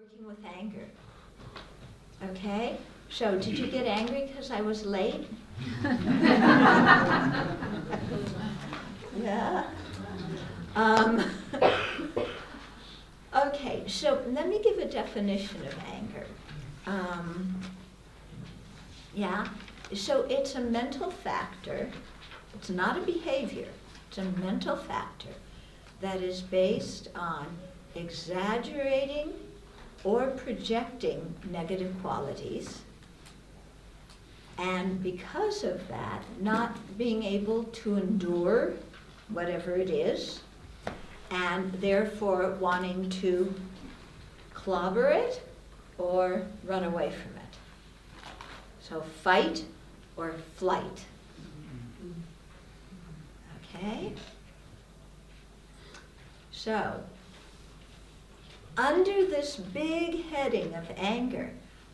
Working with anger. Okay, so did you get angry because I was late? Yeah. Okay, so let me give a definition of anger. Yeah, so it's a mental factor. It's not a behavior. It's a mental factor that is based on exaggerating or projecting negative qualities, and because of that, not being able to endure whatever it is, and therefore wanting to clobber it or run away from it. So fight or flight. Okay? So, under this big heading of anger,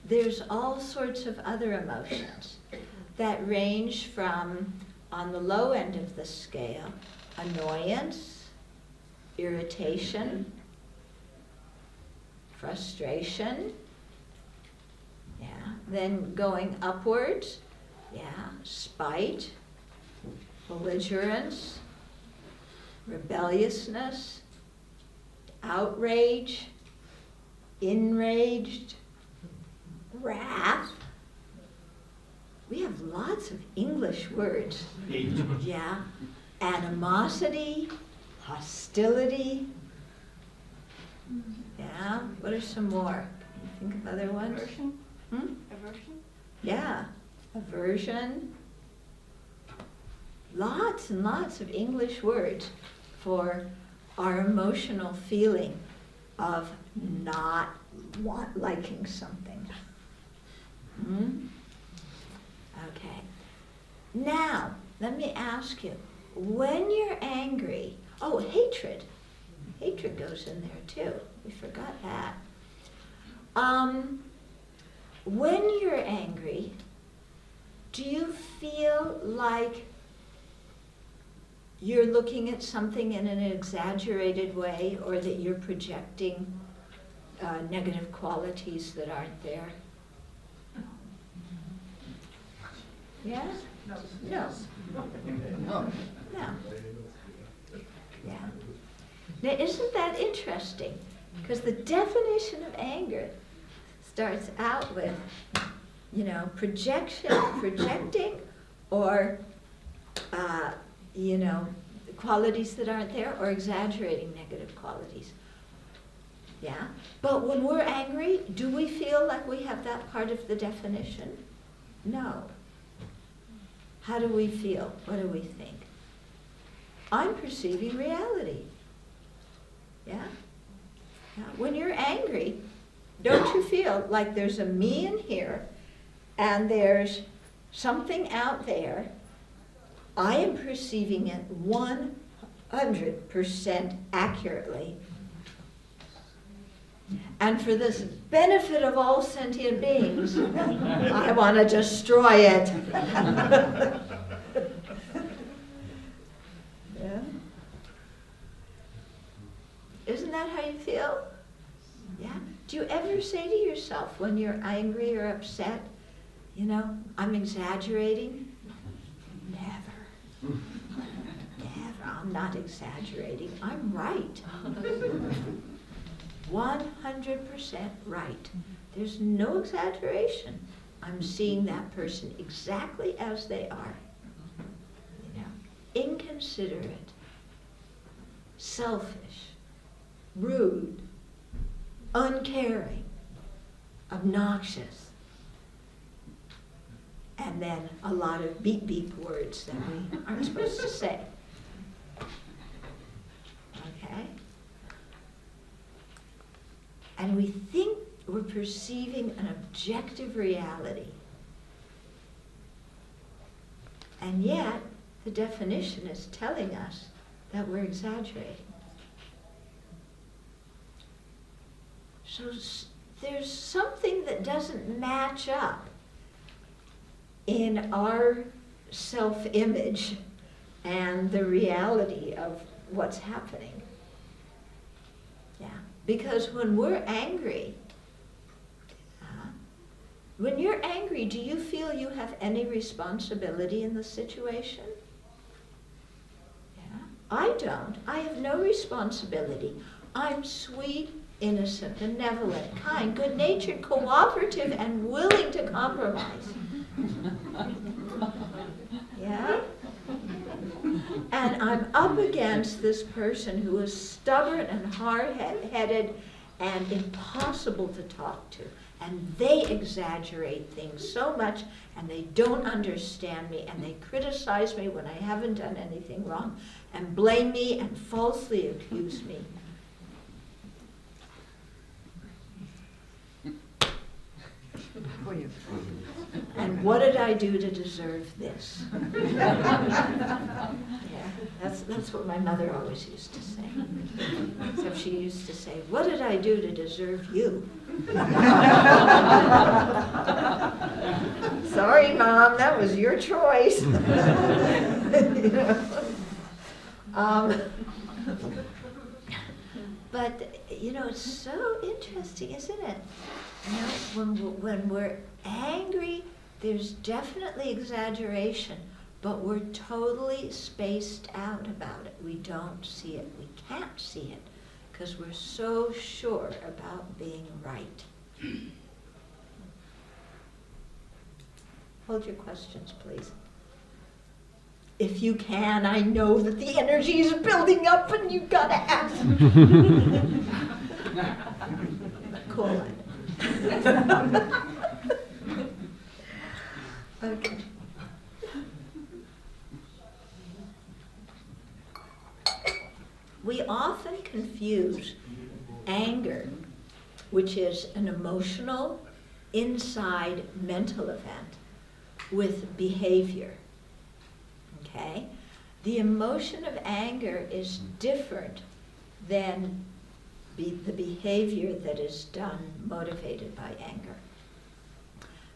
there's all sorts of other emotions that range from, on the low end of the scale, annoyance, irritation, frustration, yeah, then going upwards, yeah, spite, belligerence, rebelliousness, outrage, enraged, wrath. We have lots of English words. Yeah. Animosity, hostility. Yeah. What are some more? Can you think of other ones? Aversion. Aversion? Yeah. Aversion. Lots and lots of English words for our emotional feeling of not liking something. Okay. Now, let me ask you, when you're angry, hatred. Hatred goes in there too. We forgot that. When you're angry, do you feel like you're looking at something in an exaggerated way, or that you're projecting negative qualities that aren't there? Yeah? No. No. Yeah. Now, isn't that interesting? Because the definition of anger starts out with, projecting, or qualities that aren't there, or exaggerating negative qualities. Yeah? But when we're angry, do we feel like we have that part of the definition? No. How do we feel? What do we think? I'm perceiving reality. Yeah? Yeah? When you're angry, don't you feel like there's a me in here, and there's something out there? I am perceiving it 100% accurately. And for this benefit of all sentient beings, I want to destroy it. Yeah? Isn't that how you feel? Yeah? Do you ever say to yourself when you're angry or upset, I'm exaggerating? Never. I'm not exaggerating. I'm right. 100% right. There's no exaggeration. I'm seeing that person exactly as they are. Inconsiderate, selfish, rude, uncaring, obnoxious, and then a lot of beep beep words that we aren't supposed to say. Okay? And we think we're perceiving an objective reality. And yet, the definition is telling us that we're exaggerating. So there's something that doesn't match up in our self-image and the reality of what's happening. Yeah. Because when we're angry, When you're angry, do you feel you have any responsibility in the situation? Yeah. I don't. I have no responsibility. I'm sweet, innocent, benevolent, kind, good-natured, cooperative, and willing to compromise. Yeah? And I'm up against this person who is stubborn and hard-headed and impossible to talk to. And they exaggerate things so much, and they don't understand me, and they criticize me when I haven't done anything wrong, and blame me and falsely accuse me. And what did I do to deserve this? Yeah, that's what my mother always used to say. So she used to say, what did I do to deserve you? Sorry, Mom, that was your choice. You know? But, you know, it's so interesting, isn't it? You know, when we're angry, there's definitely exaggeration, but we're totally spaced out about it. We don't see it. We can't see it because we're so sure about being right. Hold your questions, please. If you can, I know that the energy is building up and you've got to ask. Cool. Okay. We often confuse anger, which is an emotional, inside mental event, with behavior. Okay? The emotion of anger is different than the behavior that is done motivated by anger.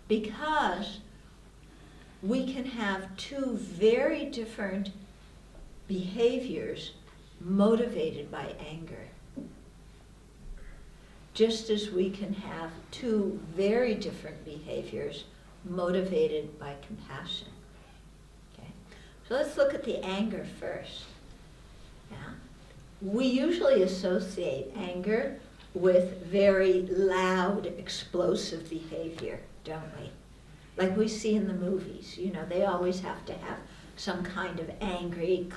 Because we can have two very different behaviors motivated by anger. Just as we can have two very different behaviors motivated by compassion. Okay? So let's look at the anger first. Yeah? We usually associate anger with very loud, explosive behavior, don't we? Like we see in the movies, you know, they always have to have some kind of angry,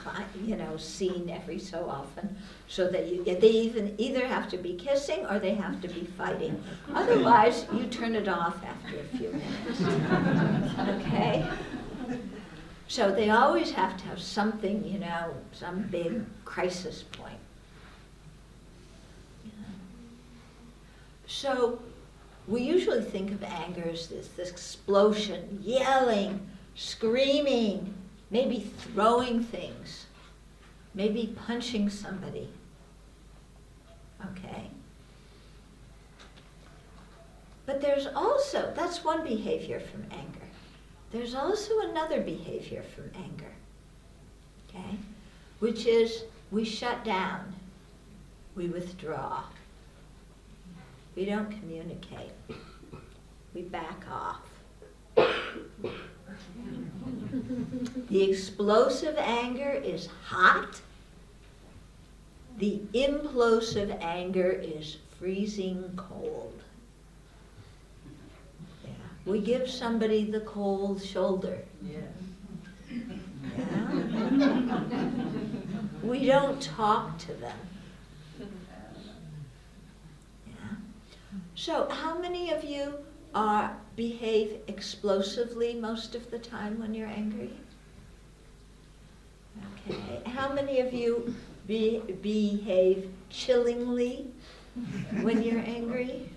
you know, scene every so often, so that they either have to be kissing or they have to be fighting. Otherwise, you turn it off after a few minutes. Okay? So they always have to have something, you know, some big crisis point. So we usually think of anger as this explosion, yelling, screaming, maybe throwing things, maybe punching somebody. Okay? But there's also, that's one behavior from anger. There's also another behavior from anger, okay? Which is we shut down, we withdraw. We don't communicate. We back off. The explosive anger is hot. The implosive anger is freezing cold. Yeah. We give somebody the cold shoulder. Yeah. We don't talk to them. So how many of you behave explosively most of the time when you're angry? Okay. How many of you behave chillingly when you're angry?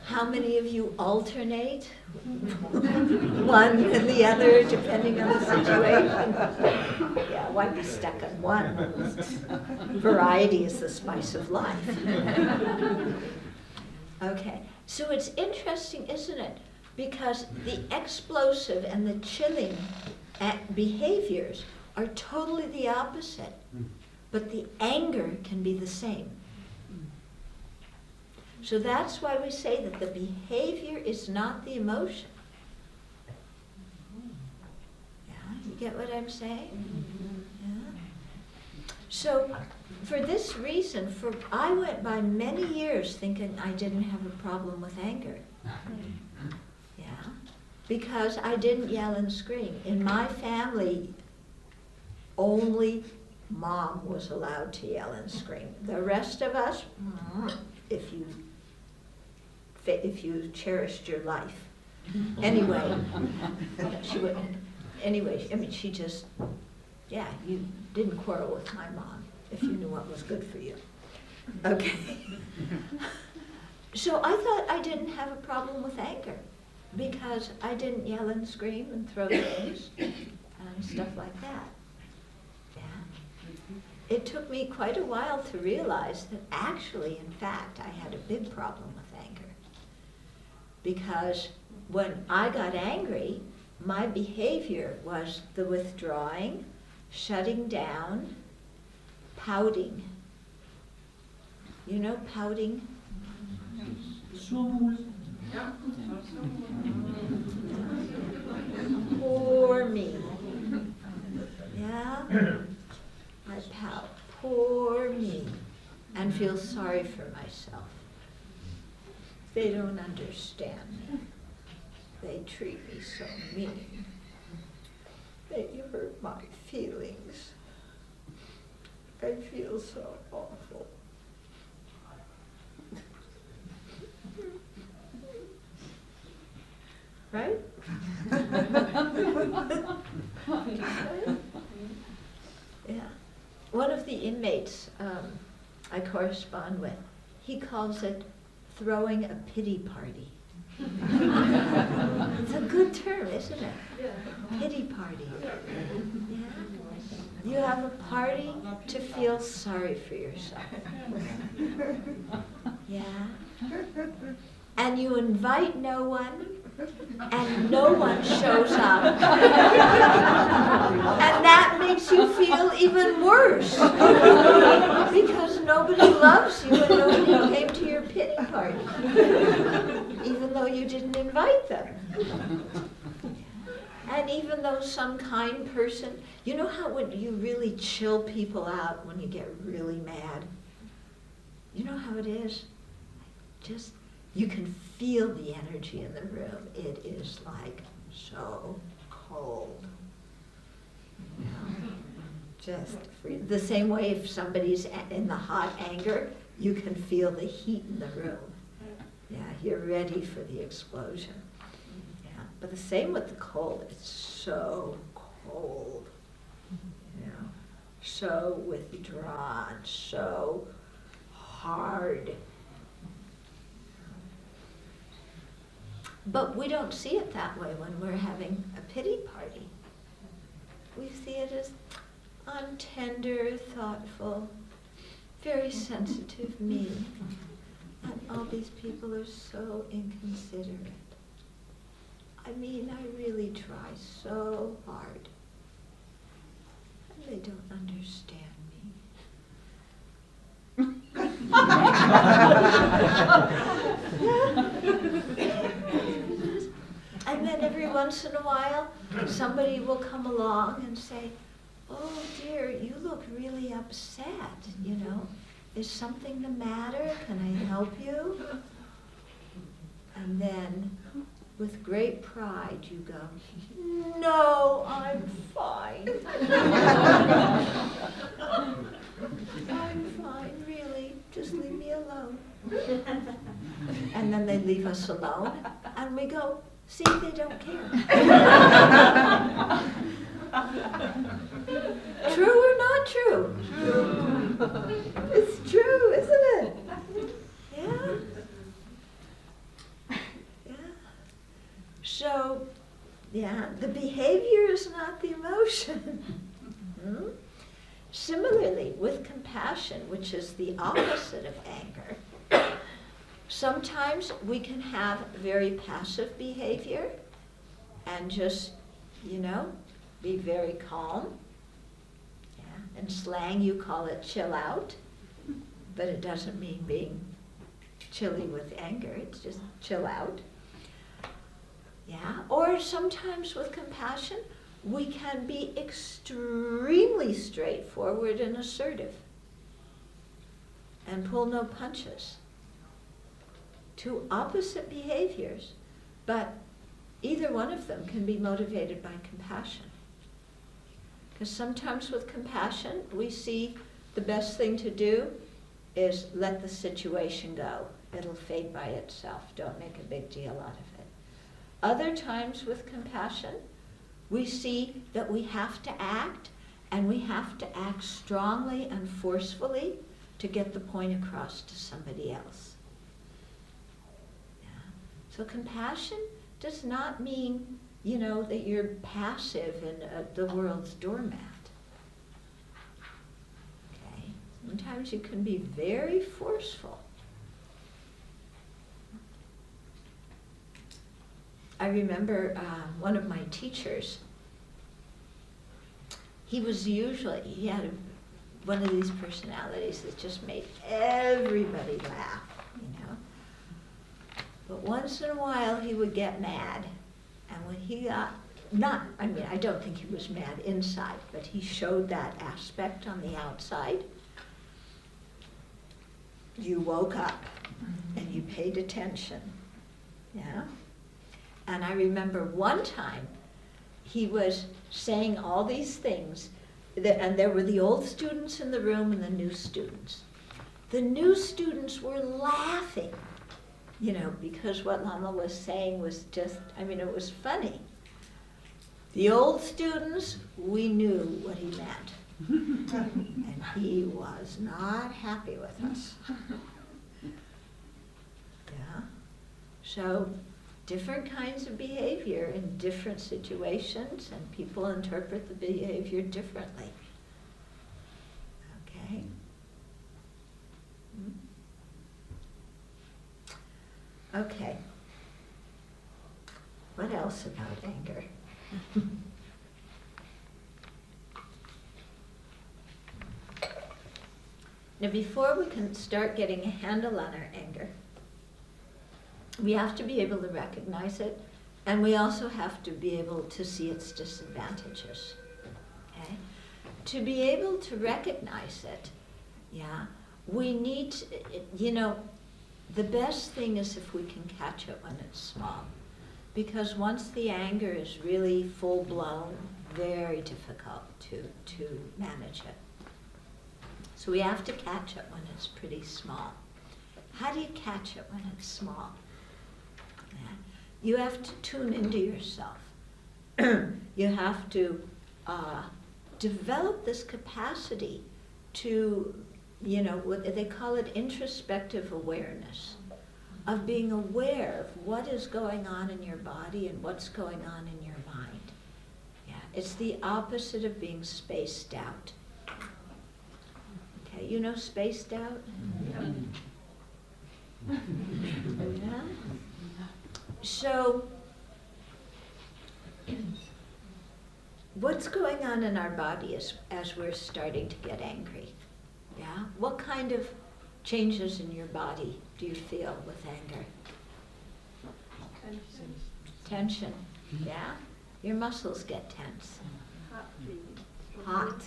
How many of you alternate one and the other depending on the situation? Yeah, why be stuck on one? Variety is the spice of life. Okay, so it's interesting, isn't it? Because the explosive and the chilling behaviors are totally the opposite, but the anger can be the same. So that's why we say that the behavior is not the emotion. Yeah, you get what I'm saying? Yeah. So for this reason, I went by many years thinking I didn't have a problem with anger. Yeah, because I didn't yell and scream. In my family, only Mom was allowed to yell and scream. The rest of us, if you cherished your life. Anyway, she wouldn't. Anyway, I mean, she just, yeah, you didn't quarrel with my mom if you knew what was good for you. Okay. So I thought I didn't have a problem with anger because I didn't yell and scream and throw things and stuff like that. It took me quite a while to realize that actually, in fact, I had a big problem with anger. Because when I got angry, my behavior was the withdrawing, shutting down, pouting. You know pouting? Poor me. Yeah? I pout, poor me, and feel sorry for myself. They don't understand me. They treat me so mean. They hurt my feelings. I feel so awful. Right? Yeah. One of the inmates I correspond with, he calls it throwing a pity party. It's a good term, isn't it? Yeah. Pity party. Yeah. You have a party to feel sorry for yourself. Yeah. And you invite no one, and no one shows up. And that makes you feel even worse. Because nobody loves you and nobody came to your pity party. Even though you didn't invite them. And even though some kind person, you know how when you really chill people out when you get really mad? You know how it is? Just, you can feel the energy in the room. It is like so cold. You know? Just the same way if somebody's in the hot anger, you can feel the heat in the room. Yeah, you're ready for the explosion. Yeah, but the same with the cold. It's so cold. You know, so withdrawn, so hard. But we don't see it that way when we're having a pity party. We see it as, I'm tender, thoughtful, very sensitive me. And all these people are so inconsiderate. I mean, I really try so hard. And they don't understand me. And then every once in a while, somebody will come along and say, oh dear, you look really upset, you know. Is something the matter? Can I help you? And then, with great pride, you go, no, I'm fine. I'm fine, really. Just leave me alone. And then they leave us alone, and we go, see, they don't care. True or not true? True. It's true, isn't it? Yeah. Yeah. So, yeah, the behavior is not the emotion. Similarly, with compassion, which is the opposite of anger, sometimes we can have very passive behavior and just, you know, be very calm. Yeah. In slang, you call it chill out, but it doesn't mean being chilly with anger, it's just chill out. Yeah, or sometimes with compassion, we can be extremely straightforward and assertive and pull no punches. Two opposite behaviors, but either one of them can be motivated by compassion. Because sometimes with compassion, we see the best thing to do is let the situation go. It'll fade by itself. Don't make a big deal out of it. Other times with compassion, we see that we have to act, and we have to act strongly and forcefully to get the point across to somebody else. Yeah. So compassion does not mean, that you're passive and the world's doormat. Okay. Sometimes you can be very forceful. I remember one of my teachers, he had one of these personalities that just made everybody laugh, But once in a while he would get mad. And when he got, I don't think he was mad inside, but he showed that aspect on the outside. You woke up and you paid attention, yeah? And I remember one time he was saying all these things, and there were the old students in the room and the new students. The new students were laughing, because what Lama was saying was just, it was funny. The old students, we knew what he meant. And he was not happy with us. Yeah. So, different kinds of behavior in different situations, and people interpret the behavior differently. Okay? Okay. What else about anger? Now, before we can start getting a handle on our anger, we have to be able to recognize it, and we also have to be able to see its disadvantages. Okay? To be able to recognize it, we need, the best thing is if we can catch it when it's small. Because once the anger is really full-blown, very difficult to manage it. So we have to catch it when it's pretty small. How do you catch it when it's small? You have to tune into yourself. You have to develop this capacity to, what they call it introspective awareness, of being aware of what is going on in your body and what's going on in your mind. Yeah, it's the opposite of being spaced out. Okay, spaced out? Yeah. Yeah. So, what's going on in our body as we're starting to get angry? Yeah? What kind of changes in your body do you feel with anger? Tension. Yeah? Your muscles get tense. Hot.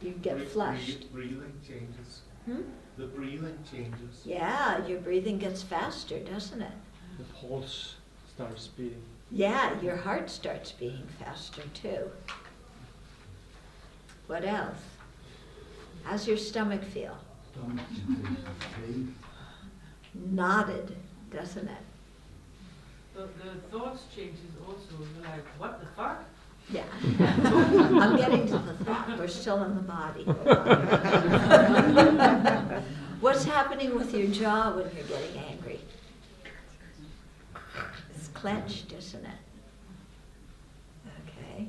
You get flushed. The breathing changes. The breathing changes. Yeah, your breathing gets faster, doesn't it? The pulse starts beating. Yeah, your heart starts beating faster too. What else? How's your stomach feel? Knotted, doesn't it? The thoughts changes also, like, what the fuck? Yeah. I'm getting to the thought. We're still in the body. What's happening with your jaw when you're getting angry? It's clenched, isn't it? Okay.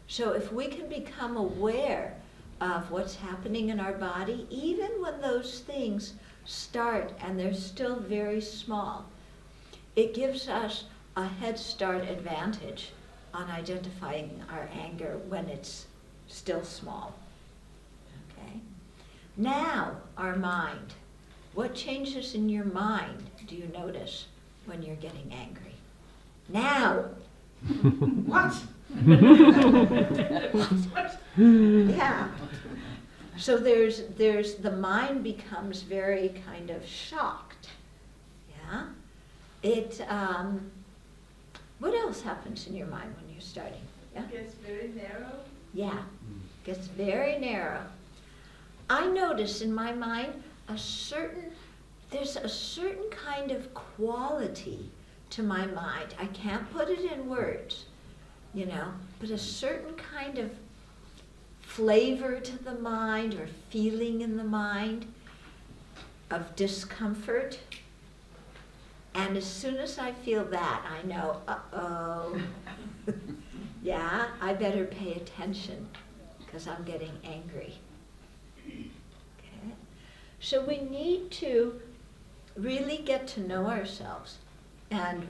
So if we can become aware of what's happening in our body, even when those things start and they're still very small, it gives us a head start advantage on identifying our anger when it's still small. Okay? Now, our mind. What changes in your mind do you notice when you're getting angry? Now! What? Yeah. So there's the mind becomes very kind of shocked. Yeah. What else happens in your mind when you're starting? Yeah. It gets very narrow. Yeah. Gets very narrow. I notice in my mind there's a certain kind of quality to my mind. I can't put it in words, but a certain kind of flavor to the mind or feeling in the mind of discomfort. And as soon as I feel that, I know, uh-oh, yeah, I better pay attention because I'm getting angry. Okay? So we need to really get to know ourselves and,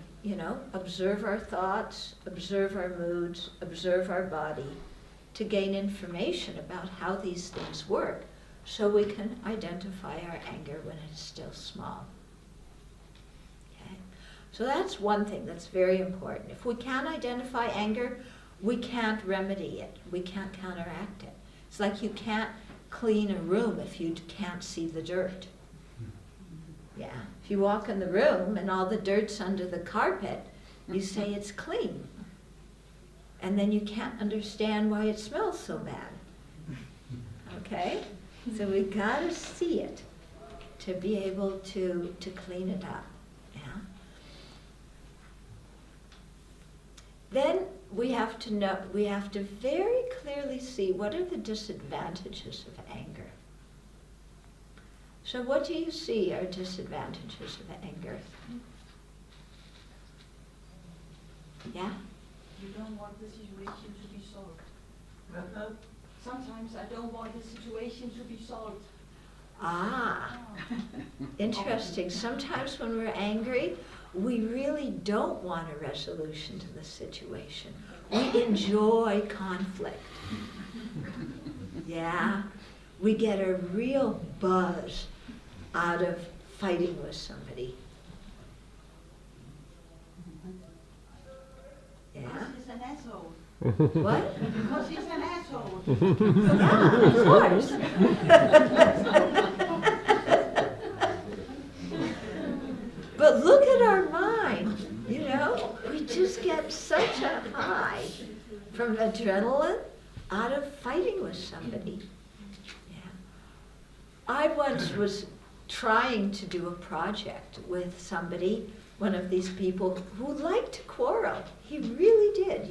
observe our thoughts, observe our moods, observe our body to gain information about how these things work so we can identify our anger when it's still small. Okay? So that's one thing that's very important. If we can't identify anger, we can't remedy it. We can't counteract it. It's like you can't clean a room if you can't see the dirt. Yeah. If you walk in the room and all the dirt's under the carpet, you say it's clean. And then you can't understand why it smells so bad. Okay? So we gotta see it to be able to clean it up. Yeah? Then we have to very clearly see what are the disadvantages of anger. So what do you see are disadvantages of anger? Yeah? You don't want the situation to be solved. Uh-huh. Sometimes I don't want the situation to be solved. Ah, interesting. Sometimes when we're angry, we really don't want a resolution to the situation. We enjoy conflict. Yeah? We get a real buzz out of fighting with somebody. Yeah? Because he's an asshole. What? Because he's an asshole. Yeah, of course. But look at our mind, we just get such a high from adrenaline out of fighting with somebody. Yeah. I once was trying to do a project with somebody, one of these people who liked to quarrel. He really did,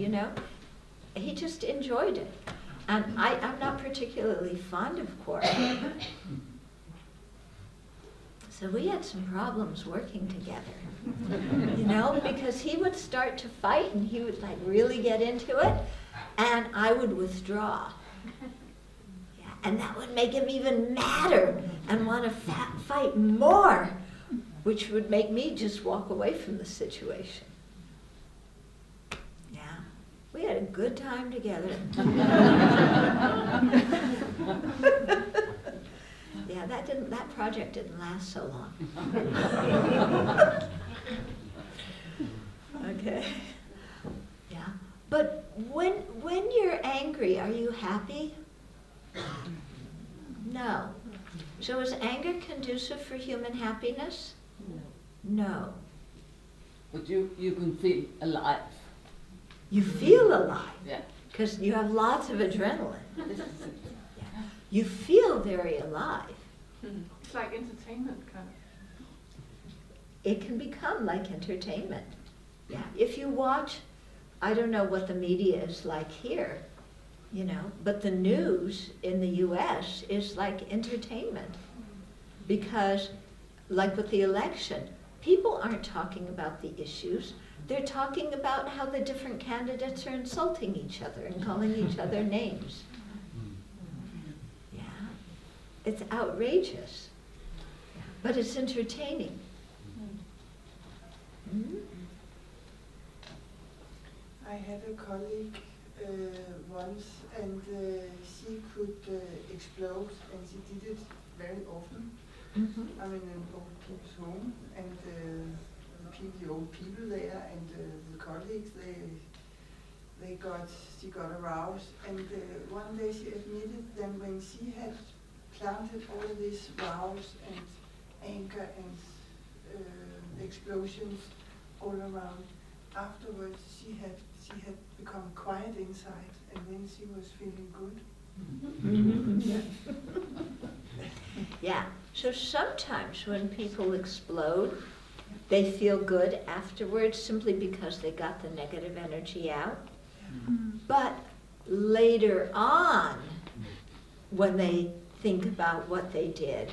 He just enjoyed it. And I'm not particularly fond of quarreling. So we had some problems working together, because he would start to fight and he would really get into it, and I would withdraw. Yeah, and that would make him even madder and want to fight more, which would make me just walk away from the situation. Yeah, we had a good time together. Yeah, that project didn't last so long. Okay. Yeah. But when you're angry, are you happy? No. So is anger conducive for human happiness? No. But you can feel alive. You feel alive. Yeah. Because you have lots of adrenaline. You feel very alive. It's like entertainment, kind of. It can become like entertainment. Yeah. If you watch, I don't know what the media is like here, but the news in the US is like entertainment. Because, like with the election, people aren't talking about the issues. They're talking about how the different candidates are insulting each other and calling each other names. It's outrageous, but it's entertaining. Mm-hmm. I had a colleague once, and she could explode, and she did it very often. Mhm. I'm in an old people's home, and the old people there, and the colleagues, she got aroused, and one day she admitted that when she had planted all these vows and anger and explosions all around, afterwards she had become quiet inside, and then she was feeling good. Yeah, so sometimes when people explode, they feel good afterwards simply because they got the negative energy out. But later on, when they think about what they did,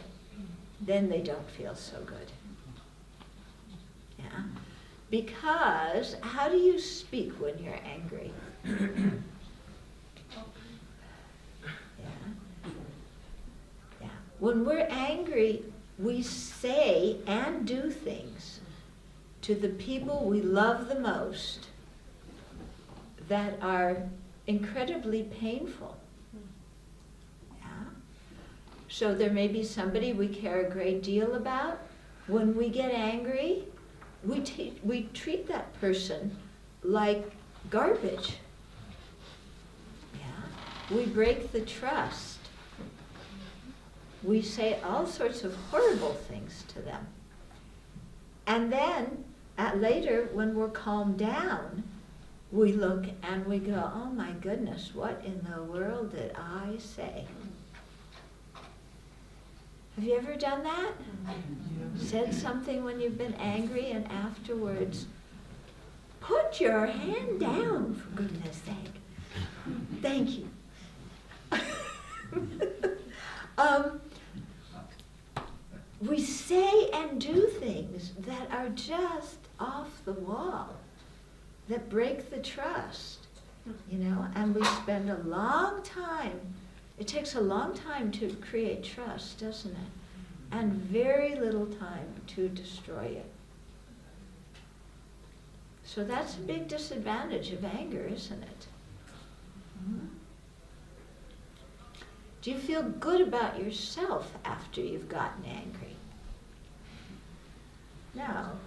then they don't feel so good. Yeah, because how do you speak when you're angry? Yeah. When we're angry, we say and do things to the people we love the most that are incredibly painful. Yeah. So there may be somebody we care a great deal about. When we get angry, we treat that person like garbage. Yeah. We break the trust. We say all sorts of horrible things to them. And then, later, when we're calmed down, we look and we go, oh my goodness, what in the world did I say? Have you ever done that? Said something when you've been angry and afterwards, put your hand down, for goodness sake. Thank you. We say and do things that are just off the wall, that break the trust, and we spend a long time. It takes a long time to create trust, doesn't it? And very little time to destroy it. So that's a big disadvantage of anger, isn't it? Mm-hmm. Do you feel good about yourself after you've gotten angry? No.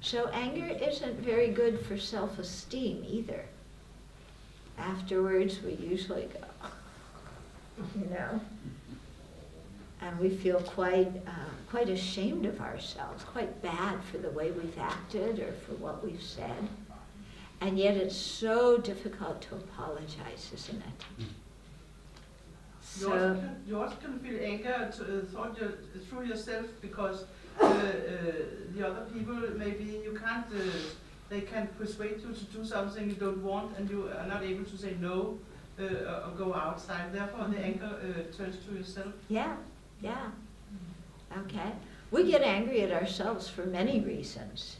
So anger isn't very good for self-esteem either. Afterwards, we usually go, and we feel quite ashamed of ourselves, quite bad for the way we've acted or for what we've said. And yet it's so difficult to apologize, isn't it? You also can feel anger through yourself because the other people, maybe you can't, they can persuade you to do something you don't want and you are not able to say no or go outside. Therefore the anger turns to yourself. Yeah. Okay. We get angry at ourselves for many reasons,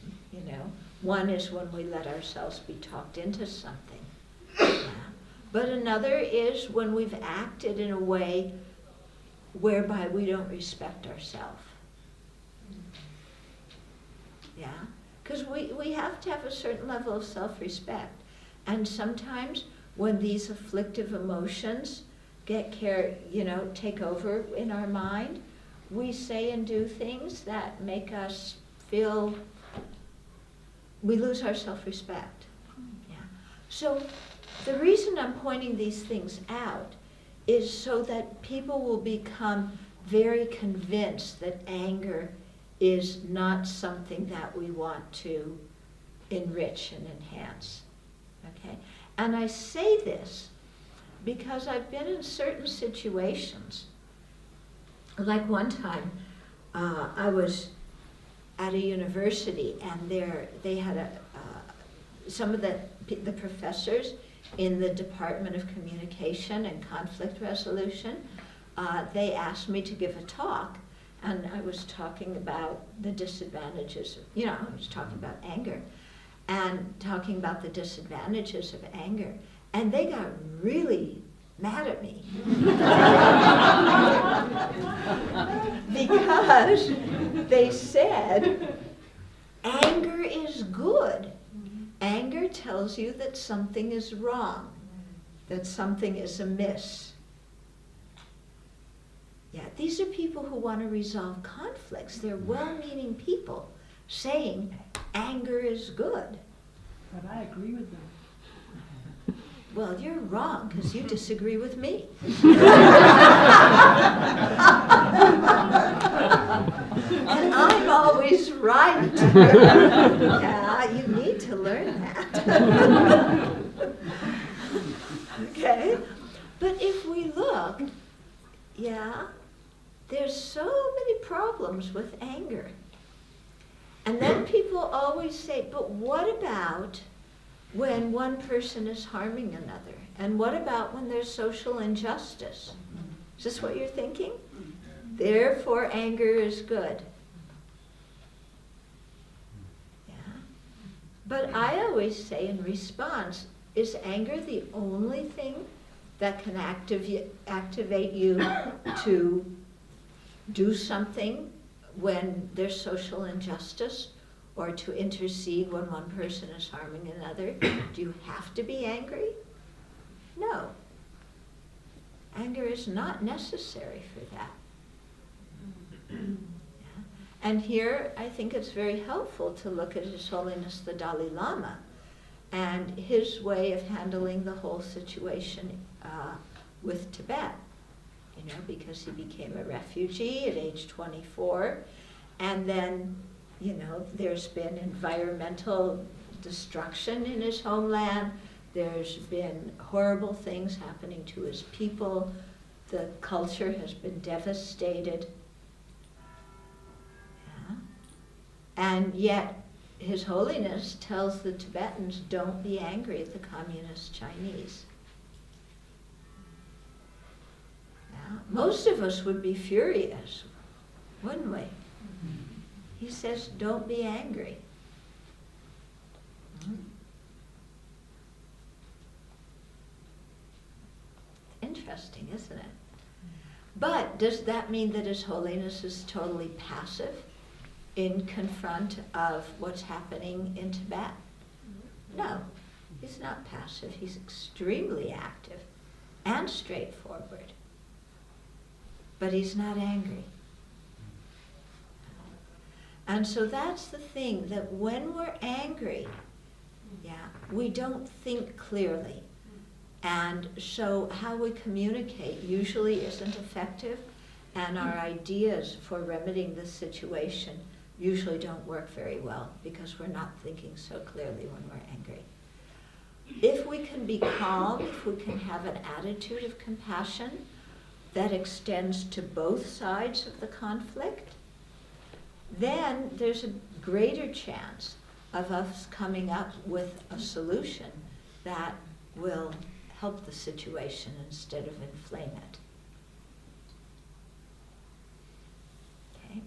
One is when we let ourselves be talked into something. Yeah. But another is when we've acted in a way whereby we don't respect ourselves. Yeah? Because we have to have a certain level of self-respect. And sometimes when these afflictive emotions take over in our mind, we say and do things that make us feel we lose our self-respect. Yeah. So the reason I'm pointing these things out is so that people will become very convinced that anger is not something that we want to enrich and enhance. Okay? And I say this because I've been in certain situations. Like one time, I was at a university, and they had some of the professors in the Department of Communication and Conflict Resolution. They asked me to give a talk, and I was talking about the disadvantages. I was talking about anger, and talking about the disadvantages of anger, and they got really mad at me because they said anger is good. Anger tells you that something is wrong, that something is amiss. Yeah, these are people who want to resolve conflicts. They're well-meaning people saying anger is good. But I agree with them. Well, you're wrong because you disagree with me. And I'm always right. Yeah, you need to learn that. Okay? But if we look, yeah, there's so many problems with anger. And then people always say, but what about when one person is harming another? And what about when there's social injustice? Is this what you're thinking? Therefore, anger is good. Yeah. But I always say in response, is anger the only thing that can activate you to do something when there's social injustice, or to intercede when one person is harming another? Do you have to be angry? No. Anger is not necessary for that. Yeah. And here I think it's very helpful to look at His Holiness the Dalai Lama and his way of handling the whole situation with Tibet. You know, because he became a refugee at age 24, and then, you know, there's been environmental destruction in his homeland. There's been horrible things happening to his people. The culture has been devastated. Yeah. And yet, His Holiness tells the Tibetans, don't be angry at the communist Chinese. Yeah. Most of us would be furious, wouldn't we? He says, don't be angry. Interesting, isn't it? But does that mean that His Holiness is totally passive in confront of what's happening in Tibet? No, he's not passive. He's extremely active and straightforward. But he's not angry. And so that's the thing, that when we're angry, yeah, we don't think clearly. And so how we communicate usually isn't effective, and our ideas for remedying the situation usually don't work very well because we're not thinking so clearly when we're angry. If we can be calm, if we can have an attitude of compassion that extends to both sides of the conflict, then there's a greater chance of us coming up with a solution that will help the situation instead of inflame it. Okay.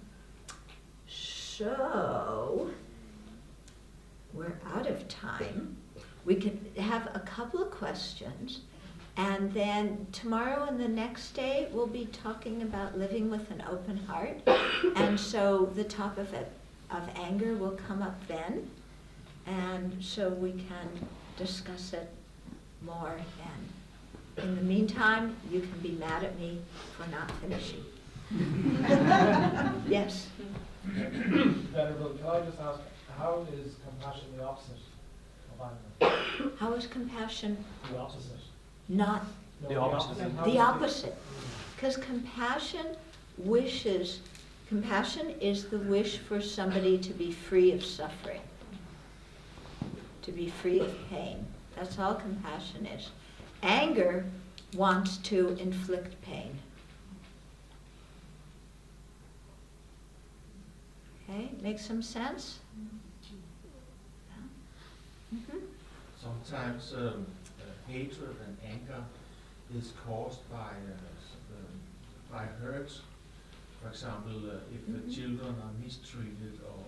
So, we're out of time. We could have a couple of questions, and then tomorrow and the next day we'll be talking about living with an open heart. And so the topic of anger will come up then, and so we can discuss it more. And in the meantime, you can be mad at me for not finishing. Yes? Venerable, can I just ask, how is compassion the opposite of anger? How is compassion The opposite. not No, The opposite. How the is opposite? Because compassion is the wish for somebody to be free of suffering, to be free of pain. That's all compassion is. Anger wants to inflict pain. Okay, makes some sense? Yeah. Mm-hmm. Sometimes hatred and anger is caused by hurt. For example, if the children are mistreated or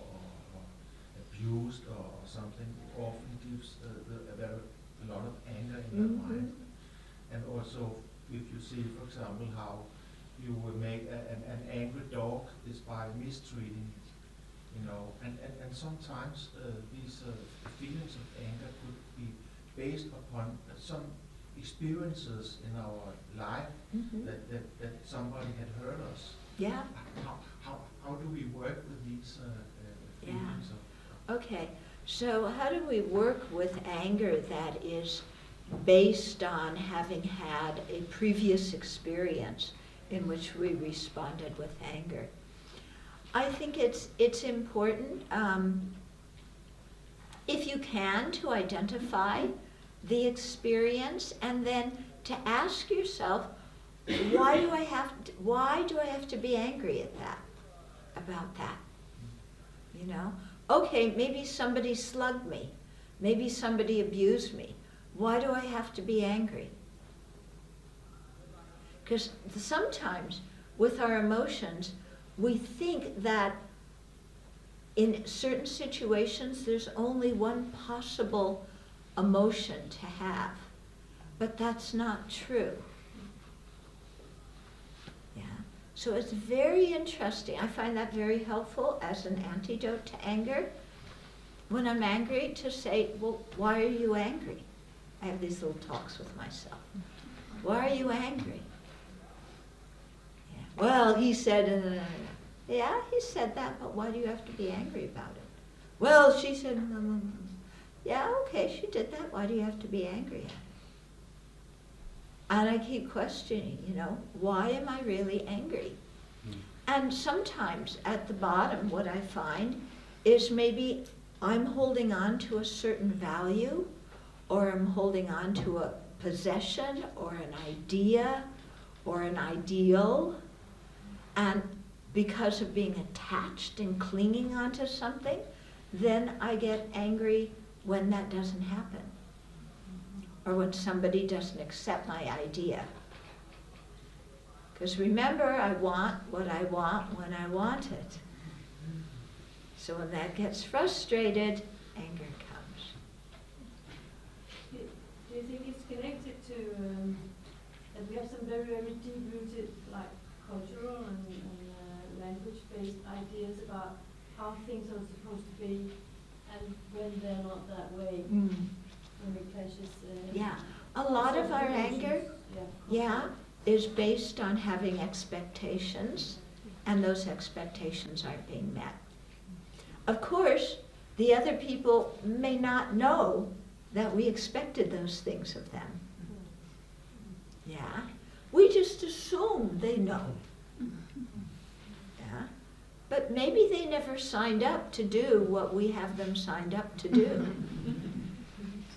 abused or something, it often gives a lot of anger in their mind. And also, if you see, for example, how you will make an angry dog is by mistreating it, you know. And these feelings of anger could be based upon some experiences in our life Mhm. that somebody had hurt us. Yeah. How do we work with these feelings of? Okay. So how do we work with anger that is based on having had a previous experience in which we responded with anger? I think it's important, if you can, to identify the experience and then to ask yourself, why do I have to be angry at that, about that? You know? Okay, maybe somebody slugged me. Maybe somebody abused me. Why do I have to be angry? Because sometimes with our emotions, we think that in certain situations there's only one possible emotion to have, but that's not true. Yeah. So it's very interesting. I find that very helpful as an antidote to anger. When I'm angry, to say, well, why are you angry? I have these little talks with myself. Why are you angry? Yeah. Well, he said, yeah, he said that, but why do you have to be angry about it? Well, she said, yeah, okay, she did that. Why do you have to be angry at it? And I keep questioning, why am I really angry? And sometimes at the bottom, what I find is maybe I'm holding on to a certain value, or I'm holding on to a possession, or an idea, or an ideal, and because of being attached and clinging onto something, then I get angry when that doesn't happen, or when somebody doesn't accept my idea. Because remember, I want what I want when I want it. So when that gets frustrated, anger comes. Do you think it's connected to that we have some very, very deep-rooted, like cultural and language-based ideas about how things are supposed to be, and when they're not that way, when it clashes? Yeah, a lot of our anger, is based on having expectations, and those expectations aren't being met. Of course, the other people may not know that we expected those things of them. Yeah, we just assume they know. Yeah, but maybe they never signed up to do what we have them signed up to do.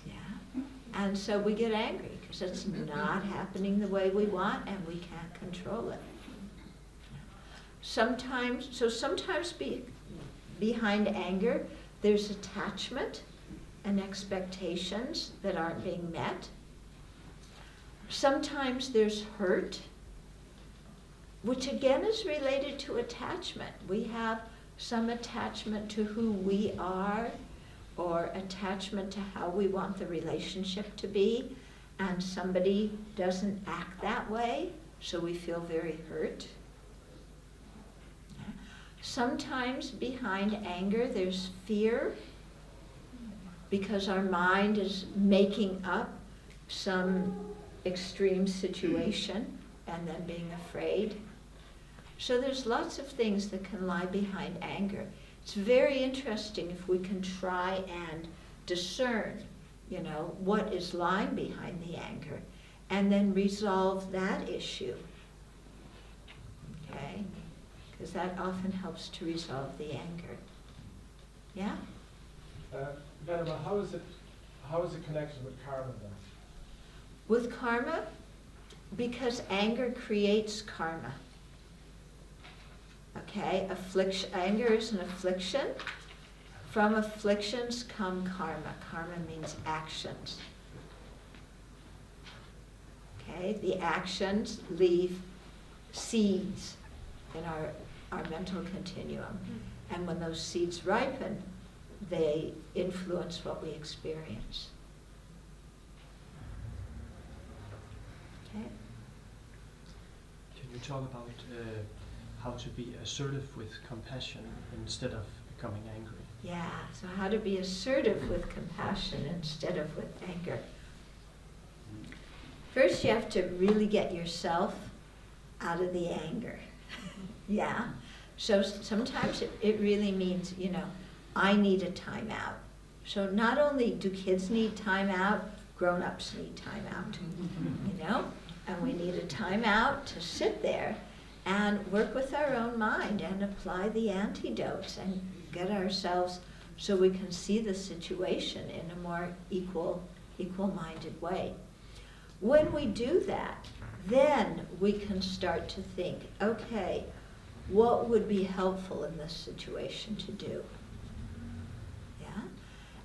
Yeah, and so we get angry because it's not happening the way we want and we can't control it. Sometimes behind anger, there's attachment and expectations that aren't being met. Sometimes there's hurt, which again is related to attachment. We have some attachment to who we are, or attachment to how we want the relationship to be, and somebody doesn't act that way, so we feel very hurt. Sometimes behind anger there's fear, because our mind is making up some extreme situation and then being afraid. So there's lots of things that can lie behind anger. It's very interesting if we can try and discern, what is lying behind the anger, and then resolve that issue. Okay? Because that often helps to resolve the anger. Yeah? Venerable, how is it connected with karma then? With karma, because anger creates karma. Okay, anger is an affliction. From afflictions come karma. Karma means actions. Okay, the actions leave seeds in our mental continuum. And when those seeds ripen, they influence what we experience. Okay? Can you talk about how to be assertive with compassion instead of becoming angry? Yeah, so how to be assertive with compassion instead of with anger. First, you have to really get yourself out of the anger. Yeah? So sometimes it really means, I need a timeout. So not only do kids need timeout, grown-ups need timeout, And we need a timeout to sit there and work with our own mind and apply the antidotes and get ourselves so we can see the situation in a more equal-minded way. When we do that, then we can start to think, okay, what would be helpful in this situation to do? Yeah?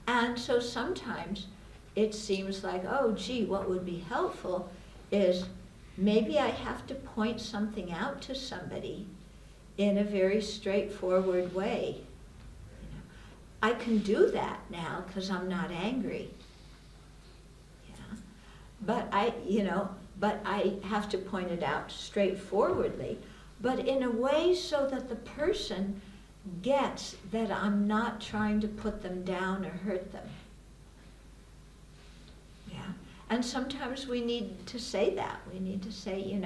And so sometimes it seems like, oh, gee, what would be helpful is maybe I have to point something out to somebody in a very straightforward way. I can do that now because I'm not angry. Yeah? But I have to point it out straightforwardly, but in a way so that the person gets that I'm not trying to put them down or hurt them. Yeah. And sometimes we need to say that. We need to say,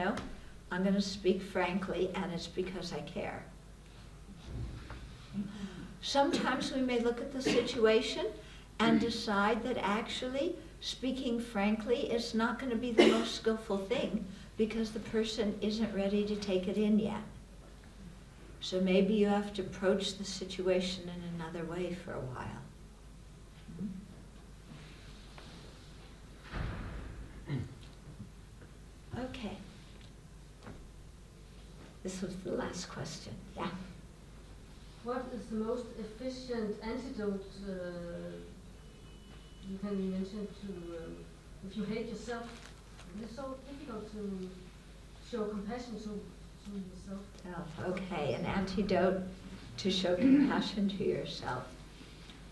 I'm going to speak frankly, and it's because I care. Sometimes we may look at the situation and decide that actually speaking frankly is not going to be the most skillful thing because the person isn't ready to take it in yet. So maybe you have to approach the situation in another way for a while. Okay. This was the last question. Yeah. What is the most efficient antidote you can mention to, if you hate yourself? It's so difficult to show compassion to yourself. Oh, okay, an antidote to show compassion to yourself.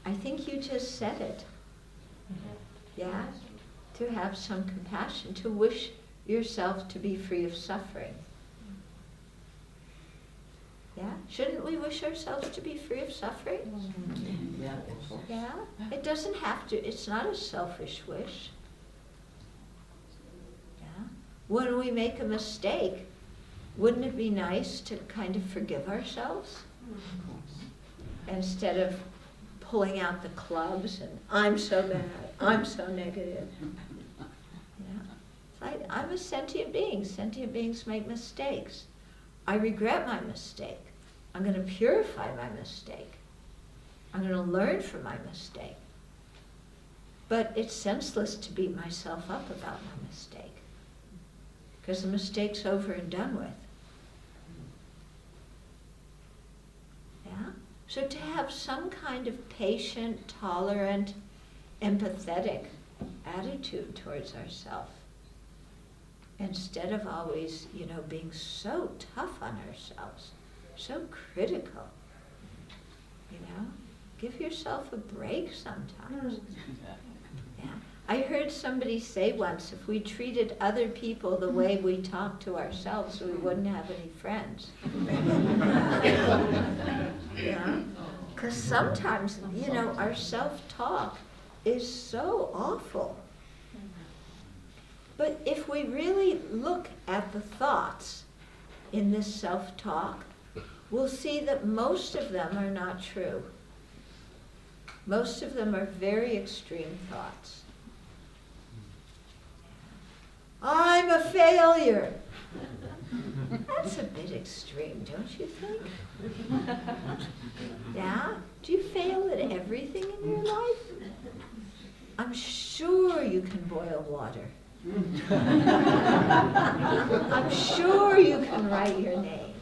I think you just said it. Yeah? To have some compassion, to wish yourself to be free of suffering. Yeah? Shouldn't we wish ourselves to be free of suffering? Yeah. Yeah? It doesn't have to, it's not a selfish wish. Yeah? When we make a mistake, wouldn't it be nice to kind of forgive ourselves? Instead of pulling out the clubs and, I'm so bad, I'm so negative. Yeah. I'm a sentient being. Sentient beings make mistakes. I regret my mistake. I'm going to purify my mistake. I'm going to learn from my mistake. But it's senseless to beat myself up about my mistake, because the mistake's over and done with. Yeah? So to have some kind of patient, tolerant, empathetic attitude towards ourselves, instead of always, being so tough on ourselves, so critical. Give yourself a break sometimes. Yeah. I heard somebody say once, if we treated other people the way we talk to ourselves, we wouldn't have any friends. Yeah. Because sometimes, our self-talk is so awful. But if we really look at the thoughts in this self-talk, we'll see that most of them are not true. Most of them are very extreme thoughts. I'm a failure. That's a bit extreme, don't you think? Yeah? Do you fail at everything in your life? I'm sure you can boil water. I'm sure you can write your name.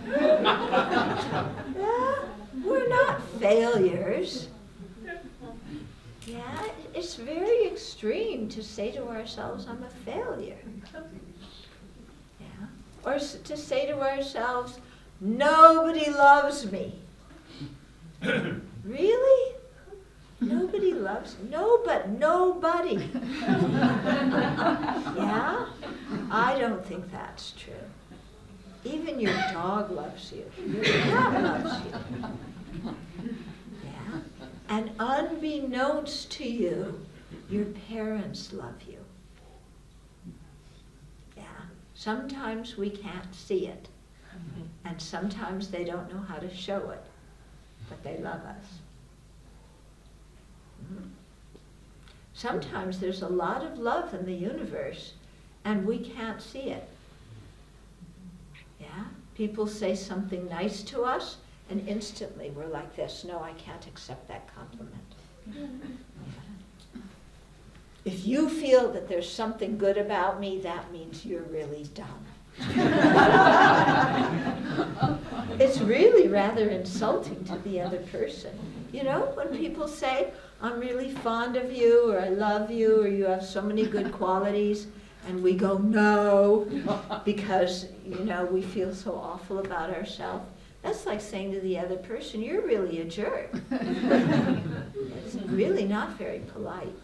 Yeah? We're not failures. Yeah, it's very extreme to say to ourselves, I'm a failure. Yeah? Or to say to ourselves, nobody loves me. Really? Nobody loves me? No, but nobody. Yeah? I don't think that's true. Even your dog loves you. Your cat loves you. Yeah? And unbeknownst to you, your parents love you. Sometimes we can't see it. And sometimes they don't know how to show it. But they love us. Sometimes there's a lot of love in the universe and we can't see it. Yeah? People say something nice to us and instantly we're like this, no, I can't accept that compliment. Yeah. If you feel that there's something good about me, that means you're really dumb. It's really rather insulting to the other person. You know, when people say, I'm really fond of you, or I love you, or you have so many good qualities, and we go, no, because, you know, we feel so awful about ourselves. That's like saying to the other person, you're really a jerk. It's really not very polite.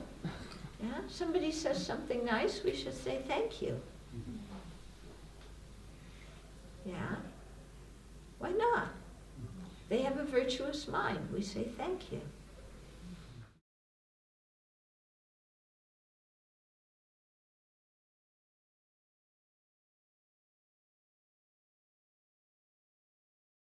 Yeah? Somebody says something nice, we should say thank you. Yeah? Why not? They have a virtuous mind. We say thank you.